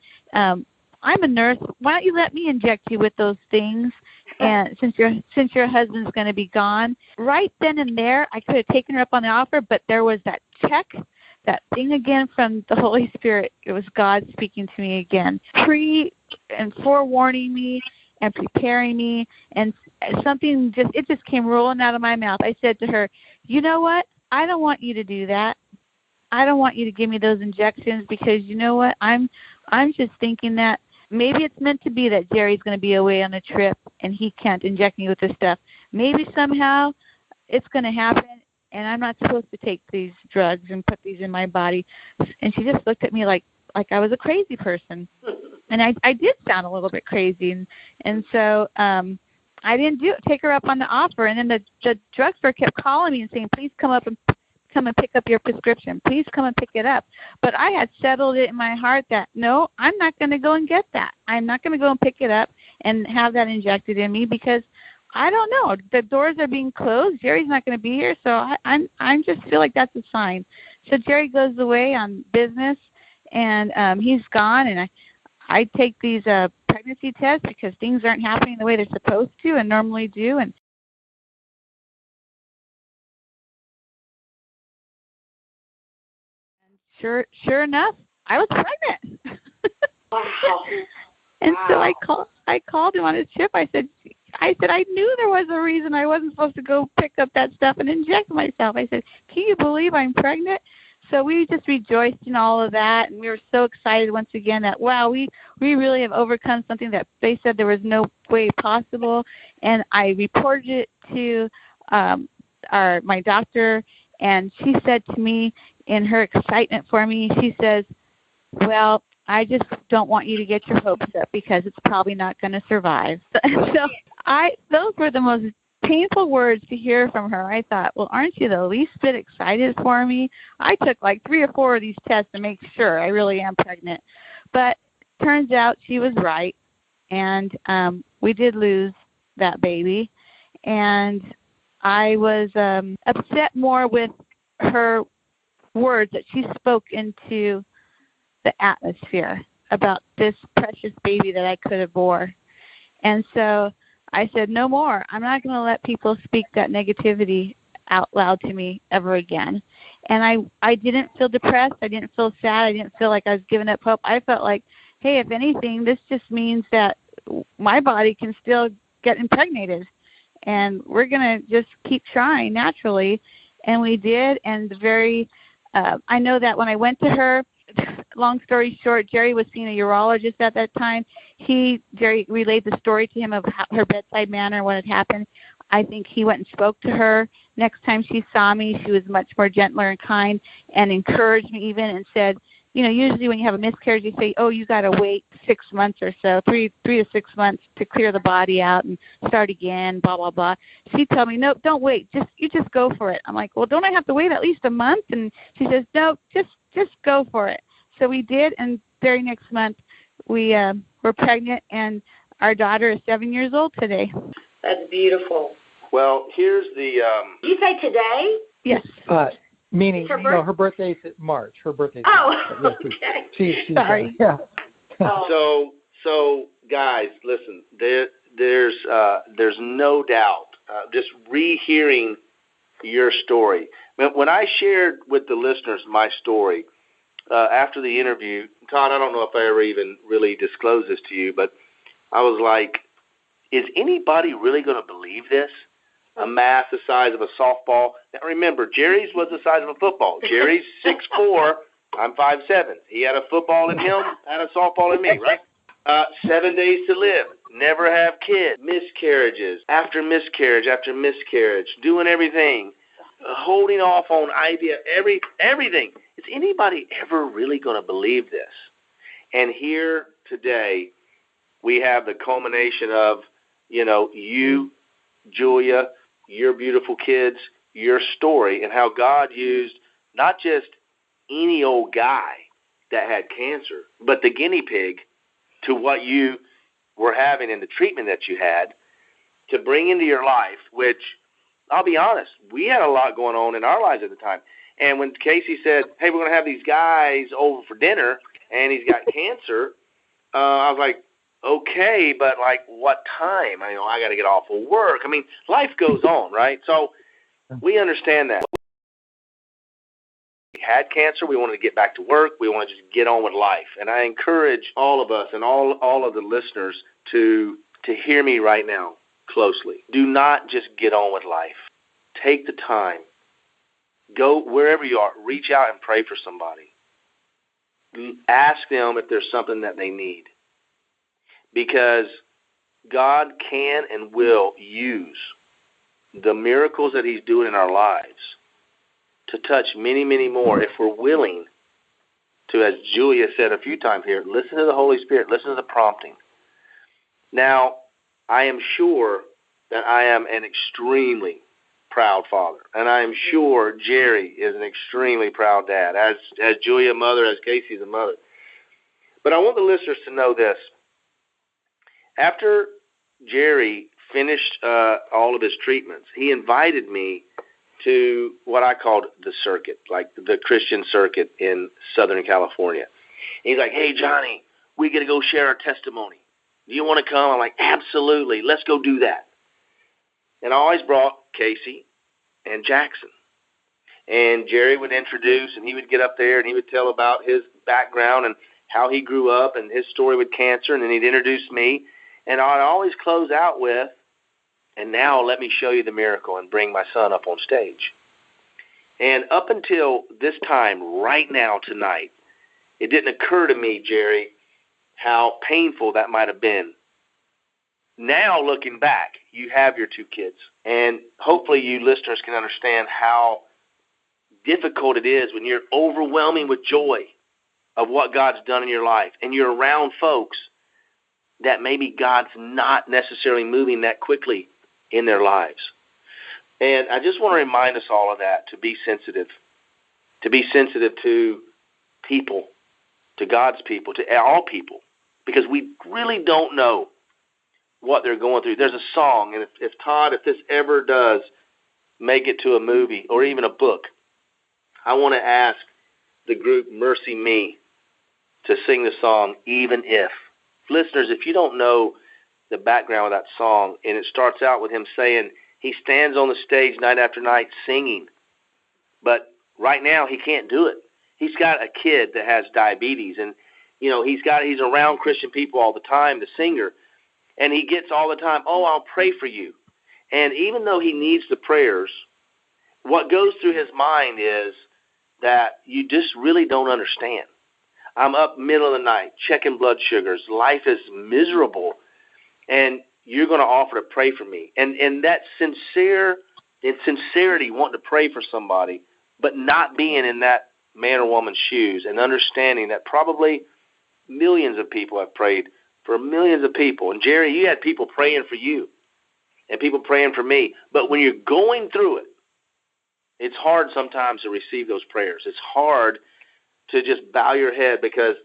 I'm a nurse. Why don't you let me inject you with those things? And since your husband's going to be gone, right then and there, I could have taken her up on the offer, but there was that check, that thing again from the Holy Spirit. It was God speaking to me again, and forewarning me and preparing me, and something just came rolling out of my mouth. I said to her, you know what? I don't want you to do that. I don't want you to give me those injections because you know what? I'm just thinking that maybe it's meant to be that Jere's going to be away on a trip and he can't inject me with this stuff. Maybe somehow it's going to happen and I'm not supposed to take these drugs and put these in my body. And she just looked at me like I was a crazy person. And I did sound a little bit crazy. And so I didn't take her up on the offer. And then the drugstore kept calling me and saying, please come and pick up your prescription. Please come and pick it up. But I had settled it in my heart that, no, I'm not going to go and get that. I'm not going to go and pick it up and have that injected in me because I don't know. The doors are being closed. Jere's not going to be here, so I just feel like that's a sign. So Jere goes away on business, and he's gone, and I take these pregnancy test because things aren't happening the way they're supposed to and normally do. And sure enough, I was pregnant. Wow. And so I called him on his trip. I said I knew there was a reason I wasn't supposed to go pick up that stuff and inject myself. I said, can you believe I'm pregnant? So we just rejoiced in all of that, and we were so excited once again that, wow, we really have overcome something that they said there was no way possible. And I reported it to my doctor, and she said to me in her excitement for me, she says, well, I just don't want you to get your hopes up because it's probably not going to survive. So those were the most painful words to hear from her. I thought, well, aren't you the least bit excited for me? I took like 3 or 4 of these tests to make sure I really am pregnant. But turns out she was right, and we did lose that baby. And I was upset more with her words that she spoke into the atmosphere about this precious baby that I could have bore. And so I said, no more. I'm not going to let people speak that negativity out loud to me ever again. And I didn't feel depressed. I didn't feel sad. I didn't feel like I was giving up hope. I felt like, hey, if anything, this just means that my body can still get impregnated. And we're going to just keep trying naturally. And we did. And I know that when I went to her, long story short, Jere was seeing a urologist at that time. Jere relayed the story to him of her bedside manner, what had happened. I think he went and spoke to her. Next time she saw me, she was much more gentler and kind and encouraged me even and said, you know, usually when you have a miscarriage, you say, oh, you got to wait 6 months or so, three to 6 months to clear the body out and start again, blah, blah, blah. She told me, no, don't wait. You just go for it. I'm like, well, don't I have to wait at least a month? And she says, no, just go for it. So we did, and very next month we were pregnant, and our daughter is 7 years old today. That's beautiful. Well, here's the... Did you say today? Yes. Meaning, her birthday's in March. Her birthday's in March. Okay. She's sorry. Yeah. So, guys, listen. There's no doubt. Just rehearing your story. When I shared with the listeners my story after the interview, Todd, I don't know if I ever even really disclosed this to you, but I was like, is anybody really going to believe this? A mass the size of a softball. Now remember, Jere's was the size of a football. Jere's 6'4", I'm 5'7". He had a football in him, had a softball in me, right? 7 days to live, never have kids, miscarriages, after miscarriage, doing everything, holding off on IVF, everything. Is anybody ever really going to believe this? And here today, we have the culmination of, you, Julia, your beautiful kids, your story, and how God used not just any old guy that had cancer, but the guinea pig to what you were having and the treatment that you had to bring into your life, which, I'll be honest, we had a lot going on in our lives at the time. And when Casey said, hey, we're going to have these guys over for dinner, and he's got cancer, I was like, okay, but like what time? I got to get off of work. I mean, life goes on, right? So we understand that. We had cancer. We wanted to get back to work. We want to just get on with life. And I encourage all of us and all of the listeners to hear me right now closely. Do not just get on with life. Take the time. Go wherever you are. Reach out and pray for somebody. Ask them if there's something that they need. Because God can and will use the miracles that He's doing in our lives to touch many, many more if we're willing to, as Julia said a few times here, listen to the Holy Spirit, listen to the prompting. Now, I am sure that I am an extremely proud father, and I am sure Jere is an extremely proud dad, as Julia a mother, as Casey's a mother. But I want the listeners to know this. After Jere finished all of his treatments, he invited me to what I called the circuit, like the Christian circuit in Southern California. And he's like, hey, Johnny, we got to go share our testimony. Do you want to come? I'm like, absolutely. Let's go do that. And I always brought Casey and Jackson. And Jere would introduce, and he would get up there, and he would tell about his background and how he grew up and his story with cancer, and then he'd introduce me. And I'd always close out with, and now let me show you the miracle, and bring my son up on stage. And up until this time, right now, tonight, it didn't occur to me, Jere, how painful that might have been. Now, looking back, you have your two kids, and hopefully you listeners can understand how difficult it is when you're overwhelming with joy of what God's done in your life, and you're around folks that maybe God's not necessarily moving that quickly in their lives. And I just want to remind us all of that, to be sensitive to people, to God's people, to all people, because we really don't know what they're going through. There's a song, and if Todd, if this ever does make it to a movie or even a book, I want to ask the group Mercy Me to sing the song, Even If. Listeners, if you don't know the background of that song, and it starts out with him saying he stands on the stage night after night singing, but right now he can't do it. He's got a kid that has diabetes, and he's around Christian people all the time, the singer, and he gets all the time, oh, I'll pray for you. And even though he needs the prayers, what goes through his mind is that you just really don't understand. I'm up middle of the night checking blood sugars. Life is miserable, and you're going to offer to pray for me. And that sincerity, wanting to pray for somebody, but not being in that man or woman's shoes, and understanding that probably millions of people have prayed for millions of people. And Jere, you had people praying for you and people praying for me. But when you're going through it, it's hard sometimes to receive those prayers. It's hard to just bow your head, because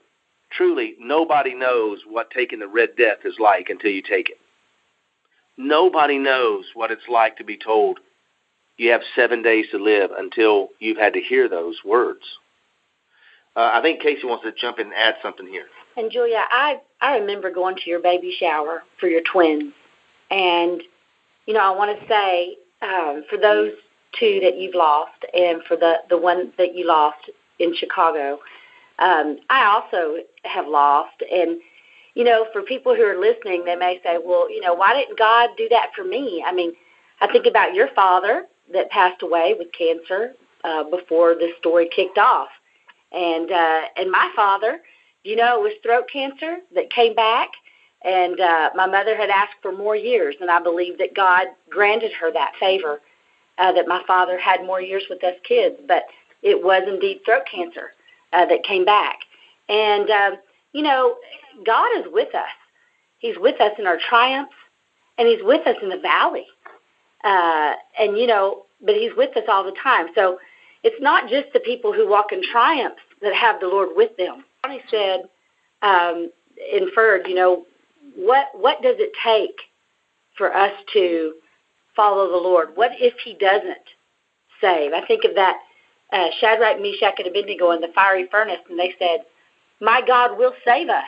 truly nobody knows what taking the Red Death is like until you take it. Nobody knows what it's like to be told you have 7 days to live until you've had to hear those words. I think Casey wants to jump in and add something here. And Julia, I remember going to your baby shower for your twins. And, I want to say, for those two that you've lost, and for the one that you lost in Chicago, I also have lost. And, for people who are listening, they may say, well, why didn't God do that for me? I mean, I think about your father that passed away with cancer before this story kicked off. And my father, it was throat cancer that came back. And my mother had asked for more years, and I believe that God granted her that favor, that my father had more years with us kids. But it was indeed throat cancer that came back. And, God is with us. He's with us in our triumphs, and he's with us in the valley. But he's with us all the time. So it's not just the people who walk in triumphs that have the Lord with them. He said, inferred, what does it take for us to follow the Lord? What if he doesn't save? I think of that Shadrach, Meshach, and Abednego in the fiery furnace, and they said, my God will save us,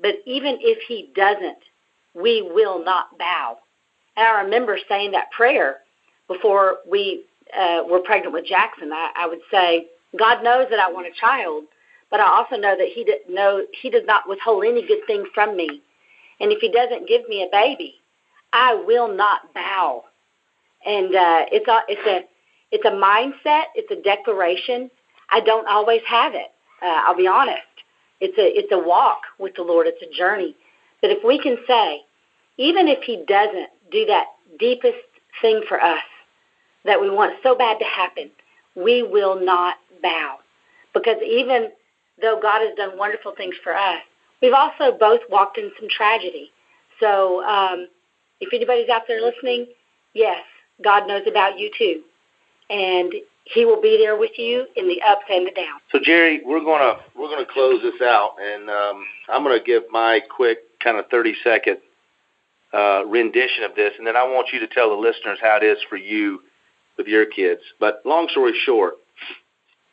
but even if he doesn't, we will not bow. And I remember saying that prayer before we were pregnant with Jackson. I would say, God knows that I want a child, but I also know that he does not withhold any good thing from me. And if he doesn't give me a baby, I will not bow. And it's a mindset. It's a declaration. I don't always have it. I'll be honest. It's a walk with the Lord. It's a journey. But if we can say, even if he doesn't do that deepest thing for us that we want so bad to happen, we will not bow. Because even though God has done wonderful things for us, we've also both walked in some tragedy. So if anybody's out there listening, yes, God knows about you too. And he will be there with you in the ups and the downs. So, Jere, we're gonna close this out, and I'm gonna give my quick kind of 30-second rendition of this, and then I want you to tell the listeners how it is for you with your kids. But long story short,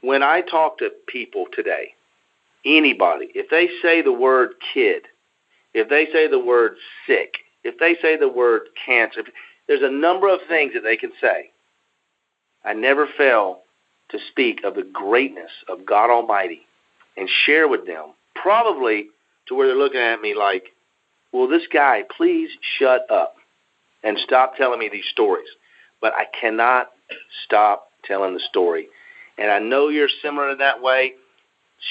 when I talk to people today, anybody, if they say the word kid, if they say the word sick, if they say the word cancer, there's a number of things that they can say. I never fail to speak of the greatness of God Almighty and share with them, probably to where they're looking at me like, will this guy please shut up and stop telling me these stories? But I cannot stop telling the story. And I know you're similar in that way.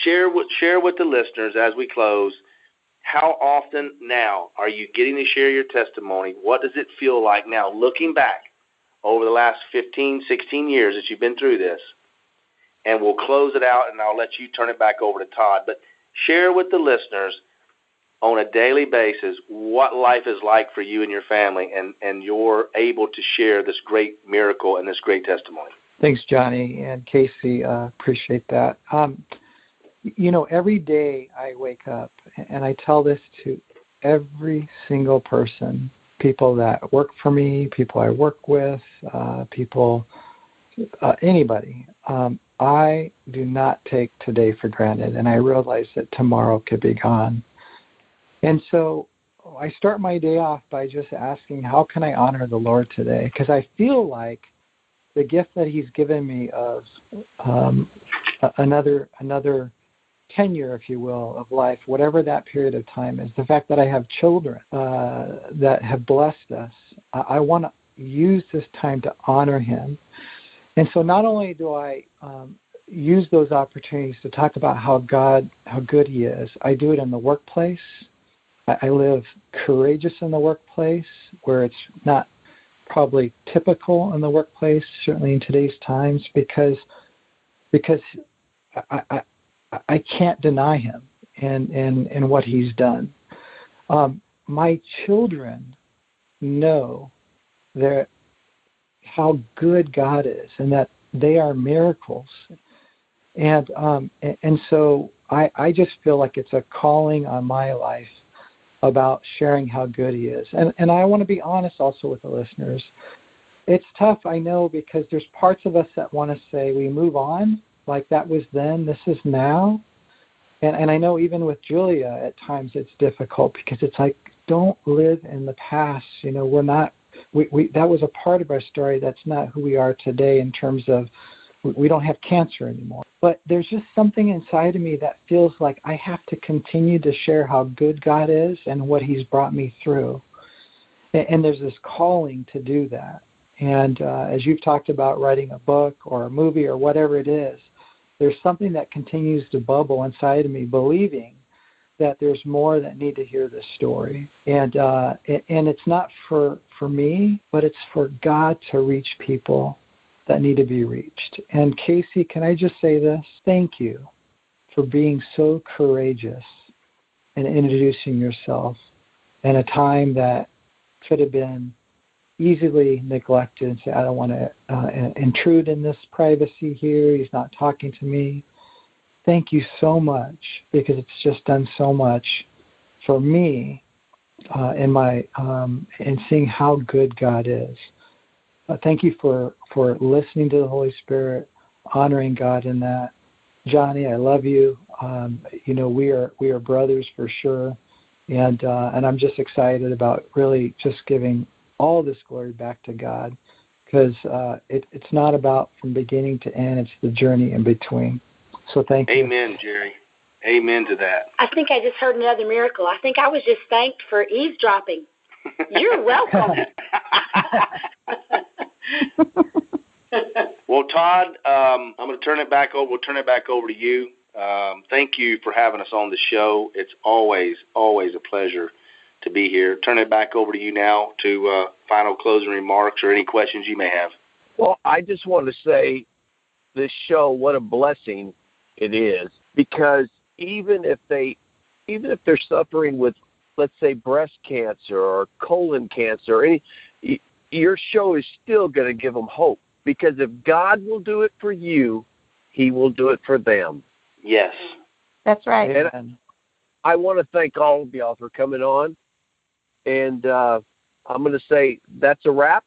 Share with the listeners as we close, how often now are you getting to share your testimony? What does it feel like now, looking back over the last 15, 16 years that you've been through this? And we'll close it out, and I'll let you turn it back over to Todd. But share with the listeners on a daily basis what life is like for you and your family, and you're able to share this great miracle and this great testimony. Thanks, Johnny and Casey. Appreciate that. Every day I wake up, and I tell this to every single person, people that work for me, people I work with, anybody. I do not take today for granted, and I realize that tomorrow could be gone. And so I start my day off by just asking, how can I honor the Lord today? Because I feel like the gift that He's given me of another tenure, if you will, of life, whatever that period of time is, the fact that I have children that have blessed us, I want to use this time to honor Him. And so not only do I use those opportunities to talk about how good He is, I do it in the workplace. I live courageous in the workplace, where it's not probably typical in the workplace, certainly in today's times, because I can't deny Him and what He's done. My children know how good God is, and that they are miracles. And so I just feel like it's a calling on my life about sharing how good He is. And I want to be honest also with the listeners. It's tough, I know, because there's parts of us that want to say we move on, like that was then, this is now. And I know even with Julia at times it's difficult, because it's like, don't live in the past. We're not, that was a part of our story. That's not who we are today in terms of, we don't have cancer anymore. But there's just something inside of me that feels like I have to continue to share how good God is and what He's brought me through. And there's this calling to do that. And as you've talked about writing a book or a movie or whatever it is, there's something that continues to bubble inside of me, believing that there's more that need to hear this story. And it's not for me, but it's for God to reach people that need to be reached. And Casey, can I just say this? Thank you for being so courageous and introducing yourself in a time that could have been easily neglected and say, I don't want to intrude in this privacy here. He's not talking to me. Thank you so much, because it's just done so much for me in seeing how good God is. Thank you for listening to the Holy Spirit, honoring God in that. Johnny, I love you. We are brothers for sure, and I'm just excited about really just giving all this glory back to God, because it's not about from beginning to end; it's the journey in between. So thank you. Amen, Jerry. Amen to that. I think I just heard another miracle. I think I was just thanked for eavesdropping. You're welcome. Well, Todd, I'm going to turn it back over. We'll turn it back over to you. Thank you for having us on the show. It's always a pleasure to be here. Turn it back over to you now to final closing remarks or any questions you may have. Well, I just want to say this show, what a blessing it is, because even if they're suffering with, let's say, breast cancer or colon cancer, your show is still going to give them hope, because if God will do it for you, He will do it for them. Yes. That's right. And I want to thank all of y'all for coming on, and I'm going to say that's a wrap.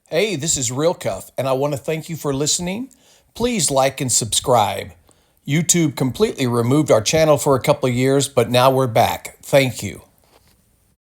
Hey, this is Real Cuff, and I want to thank you for listening. Please like and subscribe. YouTube completely removed our channel for a couple of years, but now we're back. Thank you.